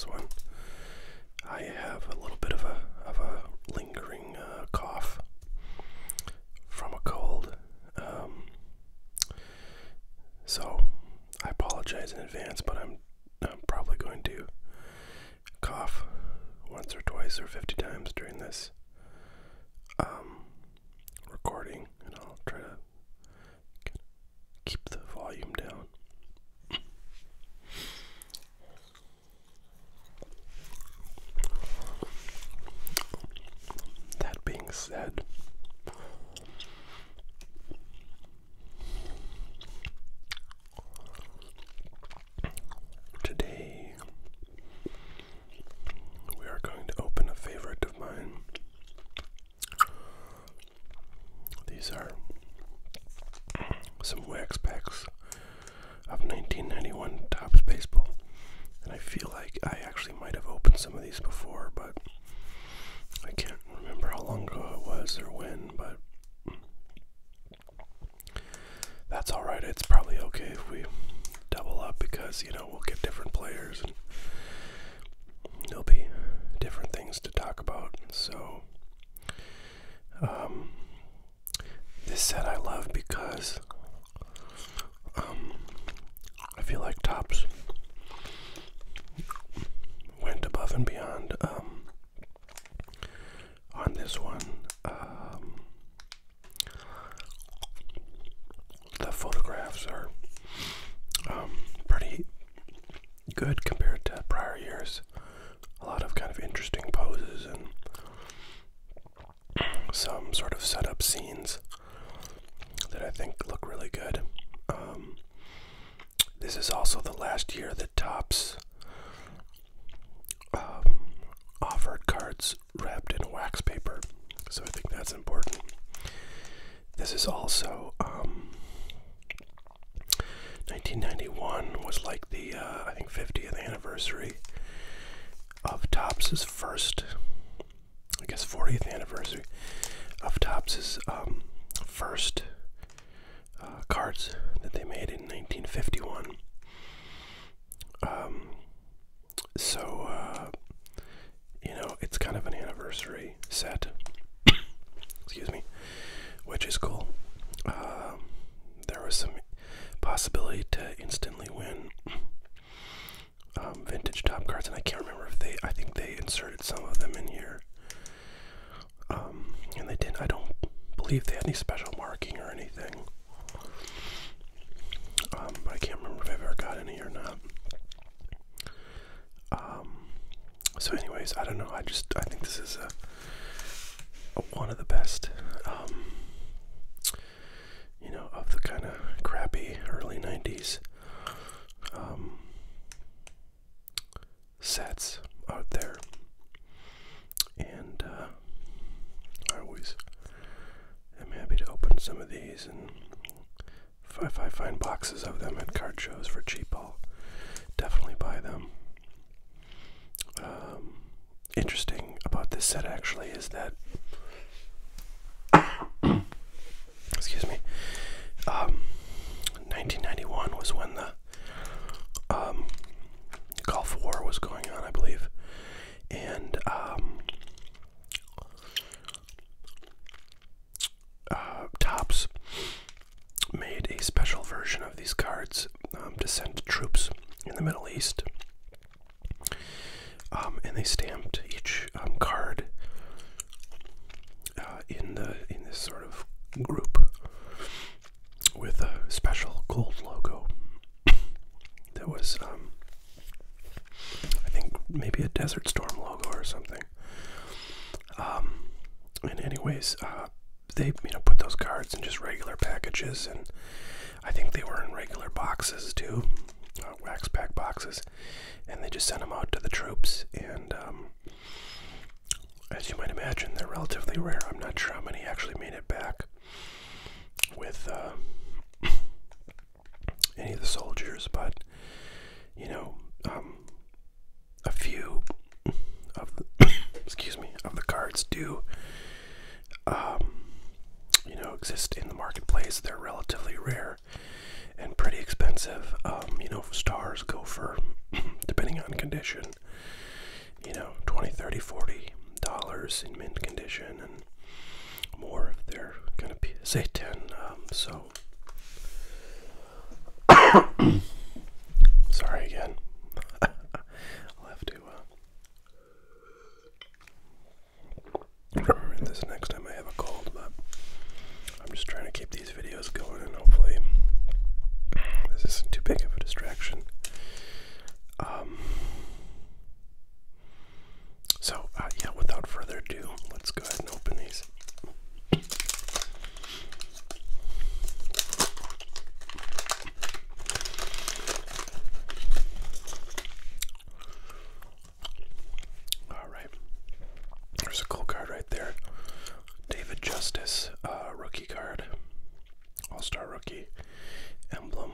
this one. I have a little bit of a lingering cough from a cold, so I apologize in advance, but I'm probably going to cough once or twice or 50 times during this recording, and I'll try to keep the volume down. That being said, today we are going to open a favorite of mine. These are some wax packs of 1991 Topps Baseball, and I feel like I actually might have opened some of these before, but I can't remember how long ago it was or when, but that's alright. It's probably okay if we double up because, you know, we'll get different players and there'll be different things to talk about. So, this set I love because I feel like Topps went above and beyond on this one. The photographs are pretty good compared to prior years. A lot of kind of interesting poses and some sort of setup scenes that I think look really good. This is also the last year that Topps offered cards wrapped in wax paper, so I think that's important. This is also 1991 was like the I think 50th anniversary of Topps's first, I guess 40th anniversary of Topps's first cards that they made in 1951. So you know, it's kind of an anniversary set. Excuse me, which is cool. There was some possibility to instantly win vintage Top cards, and I can't remember if I think they inserted some of them in here. And they didn't, I don't believe they had any special marking or anything. But I can't remember if I ever got any or not. So anyways, I don't know, I think this is one of the best, you know, of the kind of crappy early 90s sets out there. And I always am happy to open some of these, and if I find boxes of them at card shows for cheap, I'll definitely buy them. Interesting about this set actually is that excuse me, 1991 was when the Gulf War was going on, I believe, and Topps made a special version of these cards to send to troops in the Middle East. And they stamped each card in this sort of group with a special gold logo that was, I think, maybe a Desert Storm logo or something. And anyways, they put those cards in just regular packages, and I think they were in regular boxes too. Wax pack boxes, and they just sent them out to the troops, and as you might imagine, they're relatively rare. I'm not sure how many actually made it back with any of the soldiers, but you know, a few of the excuse me, of the cards do you know, exist in the marketplace. They're relatively rare and pretty expensive. You know, stars go for depending on condition. You know, $20, $30, $40 in mint condition, and more if they're gonna be, say, 10. So sorry again. I'll have to remember this next time I have a cold, but I'm just trying to keep these videos going, and hopefully this isn't too big of a distraction. Yeah, without further ado, let's go ahead and open these. Alright, there's a cool card right there. David Justice, rookie card. All-Star rookie emblem.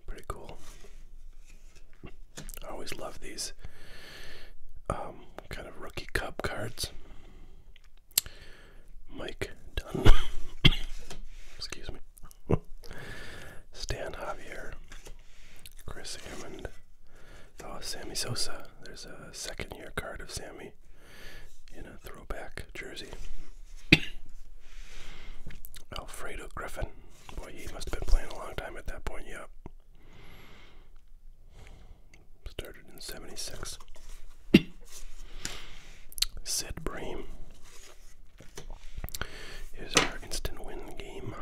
Pretty cool. I always love these kind of rookie cup cards. Mike Dunn. Excuse me. Stan Javier. Chris Hammond. Oh, Sammy Sosa. There's a second-year card of Sammy in a throwback jersey. Alfredo Griffin. Boy, he must have been playing a long time at that point, yep. Started in 76. Sid Bream. Here's our instant win game.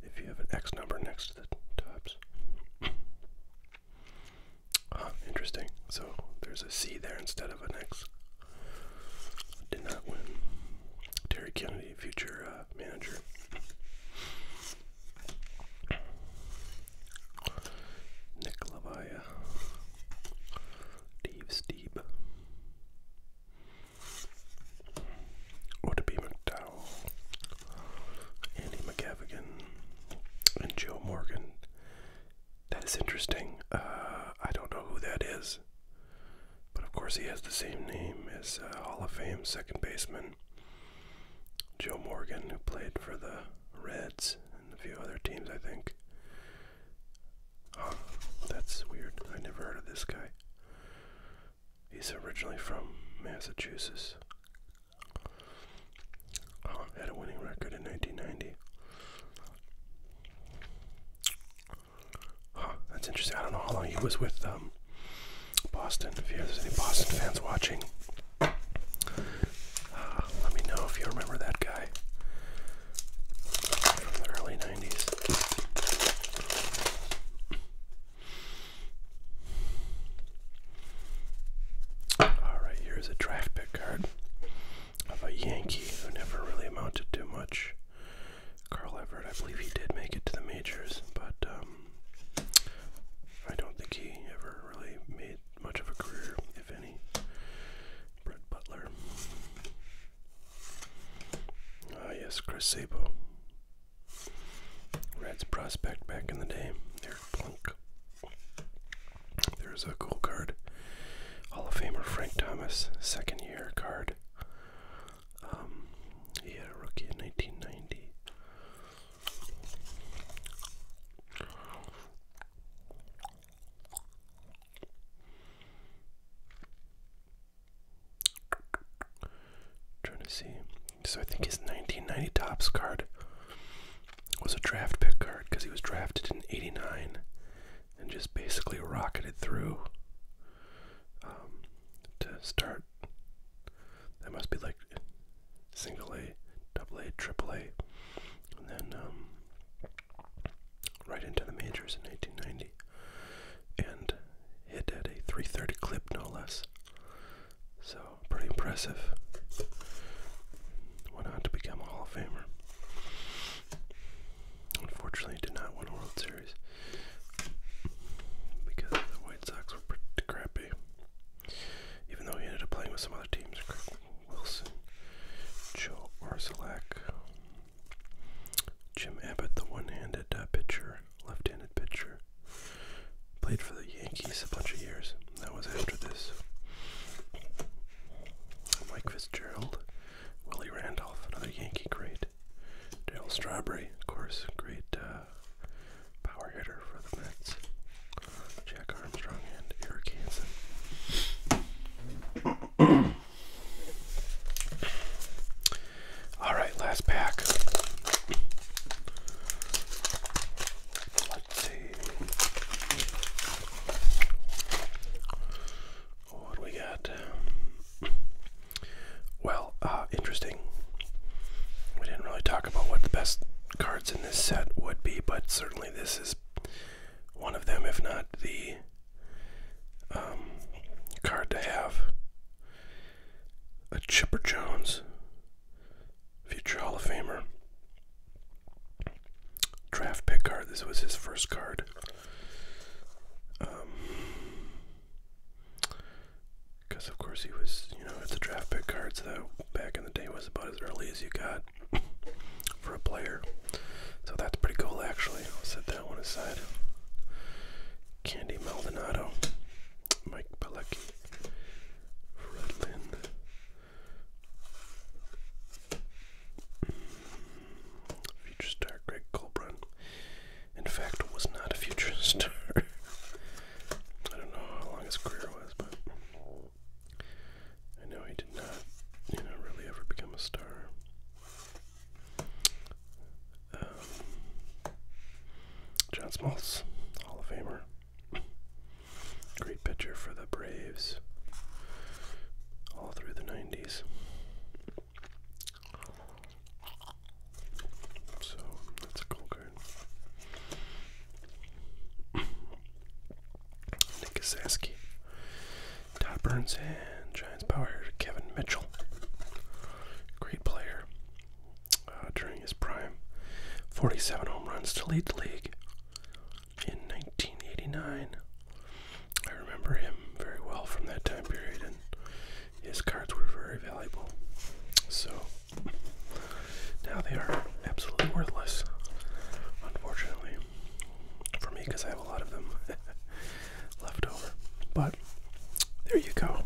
If you have an X number next to the tops. Interesting. So there's a C there instead of an X. Did not win. Terry Kennedy, future manager. Nick Lavaya. Dave Steeb. Odabe McDowell. Andy McGavigan. And Joe Morgan. That is interesting. I don't know who that is. But of course he has the same name as Hall of Fame second baseman Joe Morgan, who played for the Reds and a few other teams, I think. Huh, that's weird. I never heard of this guy. He's originally from Massachusetts. Had a winning record in 1990. That's interesting. I don't know how long he was with Boston. If there's any Boston fans watching, let me know if you remember that guy from the early 90s. Alright, here's a draft pick card of a Yankee who never really amounted to much. Carl Everett, I believe he did make it to the majors, but I don't think he ever really made much of a career, if any. Brett Butler. Yes, Chris Sabo. Reds prospect back in the day. Eric Plunk. There's a cool card. Hall of Famer Frank Thomas, second year card. He had a rookie in 1990. Trying to see. So I think his 1990 Topps card was a draft pick card because he was drafted in 89 and just basically rocketed through to start. That must be like single A, double A, triple A, and then right into the majors in 1990 and hit at a 330 clip, no less. So pretty impressive. Went on to become a Hall of Famer. Unfortunately, did not win a World Series because the White Sox were pretty crappy. Even though he ended up playing with some other teams, Kirk Wilson, Joe Orsolak, Jim Abbott, the one-handed pitcher, left-handed pitcher, played for the Yankees a bunch of years. That was after this. Mike Fitzgerald, Willie Randolph, another Yankee great. Darryl Strawberry, of course, great certainly this is one of them, if not the card to have. A Chipper Jones, future Hall of Famer. Draft pick card. This was his first card. Because of course he was, it's a draft pick card, so that back in the day was about as early as you got for a player. So that's pretty cool, actually. I'll set that one aside. Candy Maldonado, Mike Pilecki, Fred Lynn, future star Greg Colbrun. In fact, was not a future star. I don't know how long his career was, but I know he did not, really ever become a star. John Smoltz, Hall of Famer. Great pitcher for the Braves all through the 90s. So that's a cool card. Nick Gasaski, Todd Burns, and Giants power hitter Kevin Mitchell. Great player during his prime. 47 home runs to lead the league in 1989. I remember him very well from that time period, and his cards were very valuable. So now they are absolutely worthless, unfortunately, for me, because I have a lot of them left over. But there you go.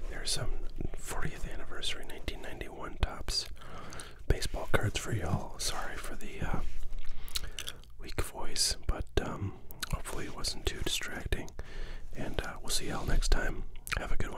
There's some 40th anniversary 1991 Topps baseball cards for y'all. Sorry for the weak voice, but hopefully it wasn't too distracting. And we'll see y'all next time. Have a good one.